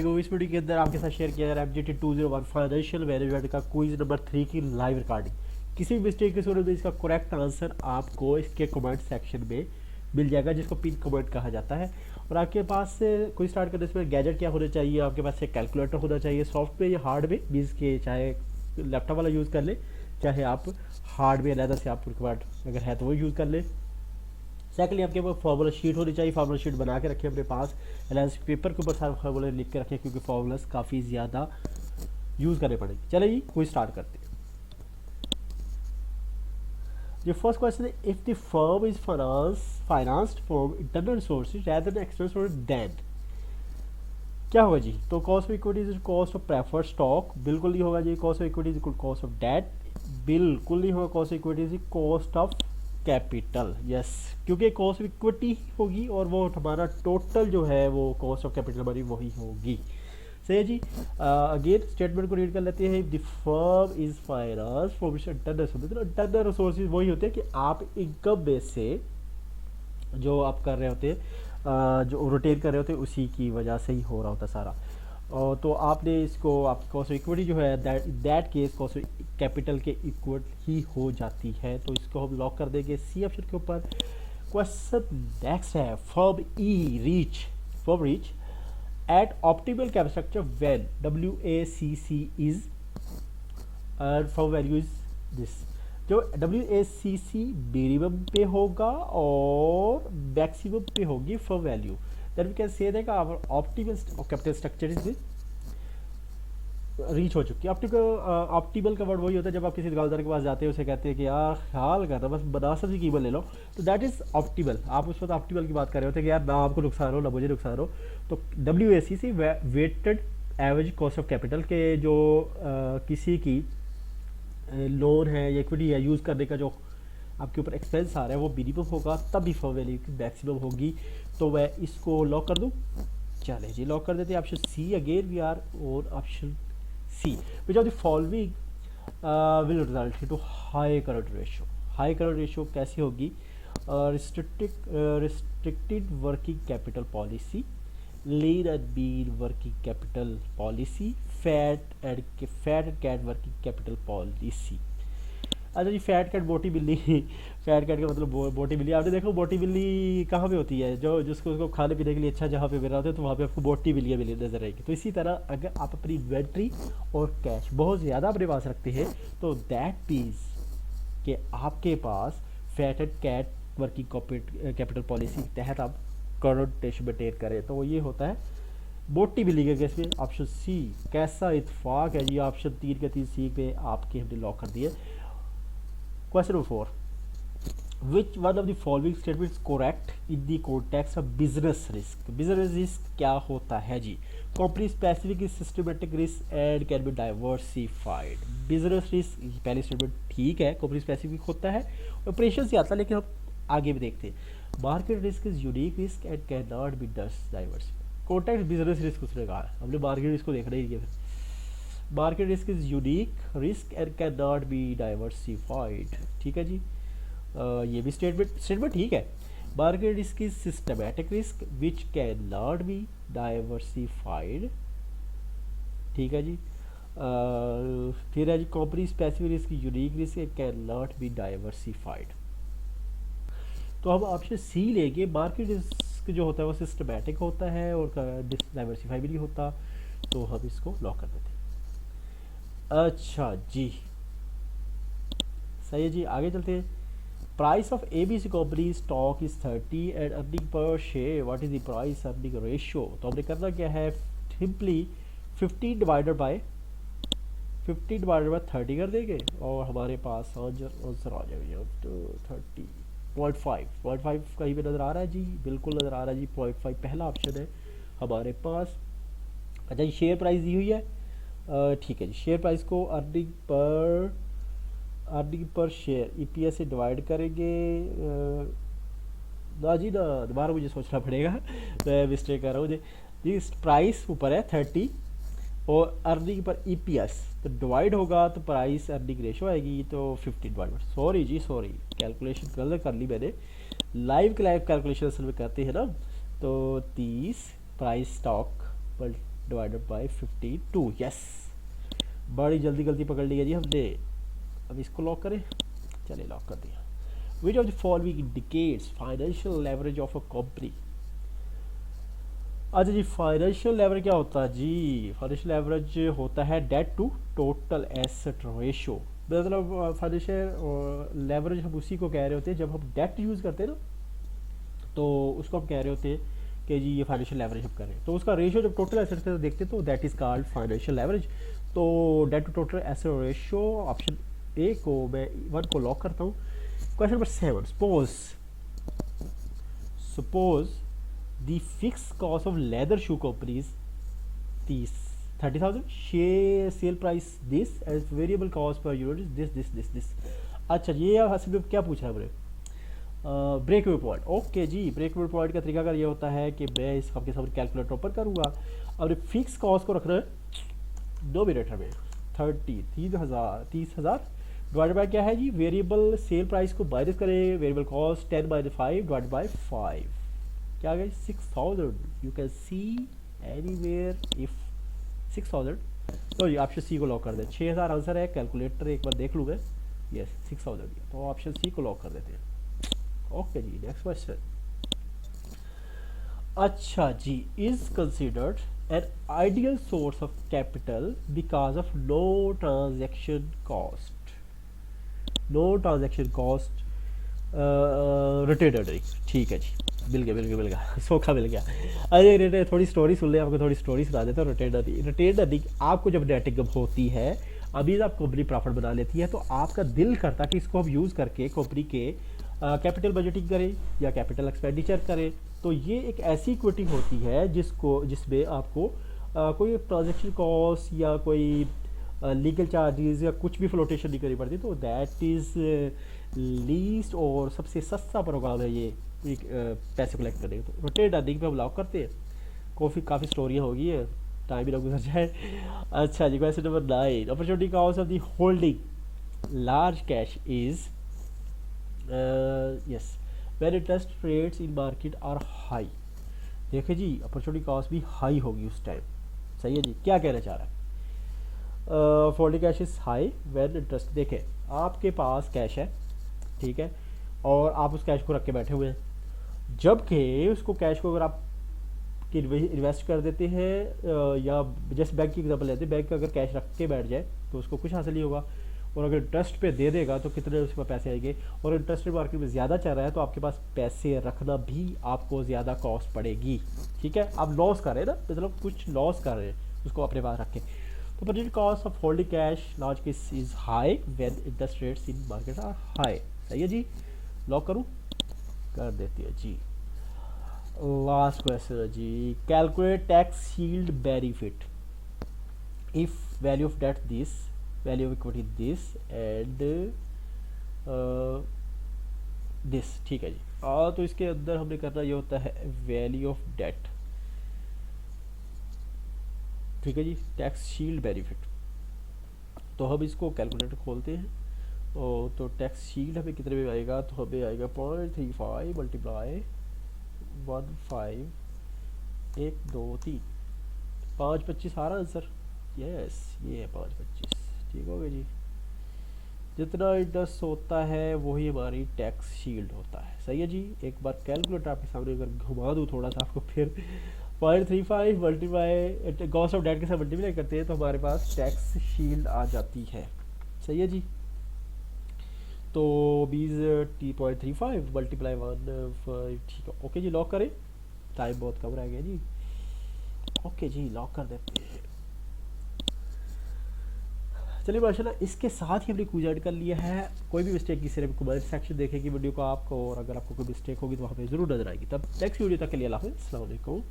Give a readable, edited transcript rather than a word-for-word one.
Topic हो। इस video के अंदर आपके साथ शेयर किया जा रहा है MGT 201 फाइनेंशियल मैनेजमेंट का क्विज नंबर 3 की लाइव रिकॉर्डिंग। किसी भी मिस्टेक की सूरत में इसका करेक्ट आंसर आपको इसके कमेंट सेक्शन में मिल जाएगा, जिसको पिन कमेंट कहा जाता है। और आपके पास कोई स्टार्ट करने से गैजेट क्या होना चाहिए, आपके पास एक कैलकुलेटर होना चाहिए, सॉफ्टवेयर या हार्डवेयर मीन्स के चाहे लैपटॉप वाला यूज़ कर ले, चाहे आप हार्डवेयर अलग से आप रिक्वायर्ड अगर है तो वो यूज़ कर ले। सेकेंडली आपके पास फार्मूला शीट होनी चाहिए, फार्मूला शीट बना के रखें अपने पास, एलाइंस पेपर के ऊपर सारे फार्मूले लिख के रखें क्योंकि फार्मूलास काफ़ी ज़्यादा यूज़ करने पड़ेंगे। चलिए जी कोई स्टार्ट करते हैं। जो फर्स्ट क्वेश्चन है, if the firm is financed from internal sources rather than external source then क्या होगा जी? तो cost of equity is cost of preferred stock, बिल्कुल नहीं होगा जी। Cost of equity is cost of debt, बिल्कुल नहीं होगा। Cost of equity is cost of capital, yes, क्योंकि कॉस्ट ऑफ इक्विटी होगी और वो हमारा टोटल जो है वो कॉस्ट ऑफ कैपिटल हमारी वही होगी। सही है जी। अगेन स्टेटमेंट को रीड कर लेते हैं। The firm is financed from internal sources, internal resources वही होते हैं कि आप इनकम बेस से जो आप कर रहे होते हैं, जो रोटेट कर रहे होते हैं उसी की वजह से ही हो रहा होता सारा। और तो आपने इसको आप कॉस्ट ऑफ इक्विटी जो है that case cost of capital के इक्वल ही हो जाती है, तो इसको हम लॉक कर देंगे सी ऑप्शन के ऊपर। क्वेश्चन नेक्स्ट है, firm reach at optimal capital structure when WACC is firm value is this. जो WACC मिनिमम पे होगा और मैक्सिमम पे होगी firm value, then we can say that our optimal capital structure is reach हो चुकी है। ऑप्टिमल का वर्ड वही होता है जब आप किसी दुकानदार के पास जाते हैं, उसे कहते हैं कि यार ख्याल करना बस बनारस की कीमत ले लो, तो दैट इज़ ऑप्टिमल। आप उस वक्त ऑप्टिमल की बात कर रहे होते हैं कि यार ना आपको नुकसान हो ना मुझे नुकसान हो। तो WACC weighted average cost of capital के जो किसी की लोन है या इक्विटी है यूज़ करने का जो आपके ऊपर एक्सपेंस आ रहा है वो मिनिमम होगा, तभी फर्म वैल्यू की मैक्सिमम होगी। तो मैं इसको लॉक कर दूं। चले जी लॉक कर देते हैं option C. Again we are और option C, which of the following will result into high current ratio. High current ratio कैसी होगी? Restricted working capital policy, lean and mean working capital policy, fat and cat working capital policy. अच्छा जी, fat cat मोटी बिल्ली fat cat का मतलब मोटी बिल्ली। आपने देखो मोटी बिल्ली कहाँ पे होती है? जो जिसको उसको खाने पीने के लिए अच्छा जहाँ पे मिल रहा होता है तो वहाँ पे आपको मोटी बिल्लियाँ मिली नजर आएगी। तो इसी तरह अगर आप अपनी इन्वेंट्री और कैश बहुत ज़्यादा अपने पास रखते हैं तो दैट मीन्स कि आपके पास fat and cat working capital policy के तहत आप करंट रेशियो मेंटेन करें, तो ये होता है मोटी बिल्ली के केस में ऑप्शन सी। कैसा इत्फाक है जी, ऑप्शन 3 के 3 सी पे आपके हमने लॉक कर दिए। Question number 4. Which one of the following statements is correct in the context of business risk? Business risk क्या होता है जी? Company specific is systematic risk and can be diversified. Business risk पहली स्टेटमेंट ठीक है, company specific होता है, operation से आता है, लेकिन हम आगे भी देखते हैं। Market risk is unique risk and cannot be diversified. Context business risk उसने कहा है, हमने market risk को देखना ही नहीं है। Market risk is unique risk and can not be diversified. ठीक है जी। ये भी स्टेटमेंट ठीक है। Market risk is systematic risk which can not be diversified. ठीक है जी। फिर है जी, company specific risk unique risk and can not be diversified. तो हम ऑप्शन सी लेंगे। मार्केट रिस्क जो होता है वो सिस्टमैटिक होता है और डाइवर्सिफाई भी नहीं होता, तो हम इसको लॉक कर देते हैं। अच्छा जी, सही है जी, आगे चलते हैं। Price of ABC company stock is 30 and earning per share, what is the price earning ratio? तो हमने करना क्या है, सिंपली 15 डिवाइडेड बाय 30 कर देंगे और हमारे पास आंसर आ जाएगा। तो 30.5 कहीं पे नज़र आ रहा है जी? बिल्कुल नज़र आ रहा है जी, 0.5 पहला ऑप्शन है हमारे पास। अच्छा जी, शेयर प्राइस दी हुई है, ठीक है जी। शेयर प्राइस को अर्निंग पर शेयर EPS से डिवाइड करेंगे। ना जी ना, दोबारा मुझे सोचना पड़ेगा, मैं मिस्टेक कर रहा हूँ जी। प्राइस ऊपर है 30 और अर्निंग पर EPS, तो डिवाइड होगा तो प्राइस अर्निंग रेशो आएगी, तो 15 सॉरी जी सॉरी, कैलकुलेशन गलत कर ली मैंने। लाइव कैलकुलेशन असल में करते हैं ना, तो 30 प्राइस स्टॉक पर डिवाइडेड बाई 52। यस, बड़ी जल्दी गलती पकड़ ली है जी हमने। अब इसको लॉक करें, चलिए लॉक कर दिया। विच of the following indicates financial leverage of a company. अच्छा जी, फाइनेंशियल लेवरेज क्या होता है जी? फाइनेंशियल लेवरेज होता है debt to total asset ratio. मतलब फाइनेंशियल लेवरेज हम उसी को कह रहे होते हैं जब हम डेट यूज़ करते हैं ना, तो उसको हम कह रहे होते हैं कि जी ये फाइनेंशियल लेवरेज हम कर रहे हैं। तो उसका रेशियो जब टोटल एसेट से देखते हैं तो that is called financial leverage. तो debt to total asset ratio option A को मैं 1 को लॉक करता हूँ। Question number 7, suppose the fix cost of leather shoe companies 30,000, sale price this as variable cost per unit this. अच्छा, ये असल में क्या पूछा है हमने? Break even point. ओके जी, ब्रेक इवन पॉइंट का तरीका ये होता है कि मैं इस आपके सामने कैलकुलेटर पर करूँगा और फिक्स कॉस्ट को रखना है डोमिनेटर में 30,000 डिवाइडेड बाय क्या है जी? वेरिएबल सेल प्राइस को माइनस करें, वेरिएबल कॉस्ट 10 - 5 डिवाइडेड बाय 5 क्या आ गया? 6,000। You can see anywhere if 6,000। तो ये ऑप्शन सी को लॉक कर दें। 6,000 आंसर है, कैलकुलेटर एक बार देख लूँगा। यस 6,000, तो ऑप्शन सी को लॉक कर देते हैं। ओके जी, नेक्स्ट क्वेश्चन। अच्छा जी, is considered an ideal source of capital because of no transaction cost. No transaction cost retain earning. ठीक है जी, मिल गया सोखा मिल गया। अरे थोड़ी स्टोरी सुन ले, आपको थोड़ी स्टोरी सुना देता हूँ। रिटेन अर्निंग आपको जब नेट इनकम होती है, अभी आप कंपनी प्रॉफिट बना लेती है, तो आपका दिल करता कि इसको हम यूज़ करके कंपनी के कैपिटल बजटिंग करें या कैपिटल एक्सपेंडिचर करें। तो ये एक ऐसी इक्विटी होती है जिसमें आपको कोई ट्रांजैक्शन कॉस्ट या कोई लीगल चार्जेस या कुछ भी फ्लोटेशन नहीं करनी पड़ती। तो दैट इज़ लीस्ट और सबसे सस्ता प्रोग्राम है ये पैसे कलेक्ट करने का। तो रिटेन अर्निंग पे हम लॉक करते हैं। काफ़ी स्टोरियाँ होगी है, टाइम भी ना गुजर जाए। अच्छा जी, question number 9, opportunity cost of the holding large cash is yes when interest rates in market are high. देखिए जी, अपॉर्चुनिटी कॉस्ट भी हाई होगी उस टाइम। सही है जी, क्या कहना चाह रहा है? Holding cash is high when interest. देखें, आपके पास कैश है, ठीक है, और आप उस कैश को रख के बैठे हुए हैं, जबकि उसको कैश को अगर आप इन्वेस्ट कर देते हैं या जैसे बैंक की एग्जाम्पल लेते हैं, बैंक अगर कैश रख के बैठ जाए तो उसको कुछ हासिल नहीं होगा, और अगर इंटरेस्ट पे दे देगा तो कितने उसमें पैसे आएंगे। और इंटरेस्ट मार्केट में ज़्यादा चल रहा है तो आपके पास पैसे रखना भी आपको ज़्यादा कॉस्ट पड़ेगी। ठीक है, आप लॉस कर रहे हैं ना, मतलब कुछ लॉस कर रहे हैं उसको अपने पास रख के। तो opportunity cost of holding cash large case is high when interest rates in market are high. सही है जी, लॉक करूँ? कर देती है जी। लास्ट क्वेश्चन है जी, calculate tax shield benefit if value of debt this, value of equity this and this. ठीक है जी, तो इसके अंदर हमने करना ये होता है वैल्यू ऑफ डेट। ठीक है जी, टैक्स शील्ड बेनिफिट। तो हम इसको कैलकुलेटर खोलते हैं, और तो टैक्स शील्ड हमें कितने में आएगा? तो हमें आएगा 0.35 मल्टीप्लाई 15 1 2 3 5 25 सारा आंसर। यस, ये है 5 25। ठीक हो गया जी, जितना इंटरेस्ट होता है वही हमारी टैक्स शील्ड होता है। सही है जी, एक बार कैलकुलेटर आपके सामने अगर घुमा दूँ थोड़ा सा आपको, फिर 0.35 मल्टीप्लाई कॉस्ट ऑफ डेट के साथ मल्टीप्लाई करते हैं तो हमारे पास टैक्स शील्ड आ जाती है। सही है जी, तो 20.35 मल्टीप्लाई 1 ठीक है। ओके जी, लॉक करें, टाइम बहुत कम रह गया जी। ओके जी, लॉक कर देते हैं। चलिए माशाल्लाह, इसके साथ ही हमने क्विज ऐड कर लिया है। कोई भी मिस्टेक की सिर्फ कमेंट सेक्शन देखेगी वीडियो को आपको, और अगर आपको कोई मिस्टेक होगी तो वहाँ पे ज़रूर नजर आएगी। तब नेक्स्ट वीडियो तक के लिए अल्लाह हाफ़िज़, अस्सलाम वालेकुम।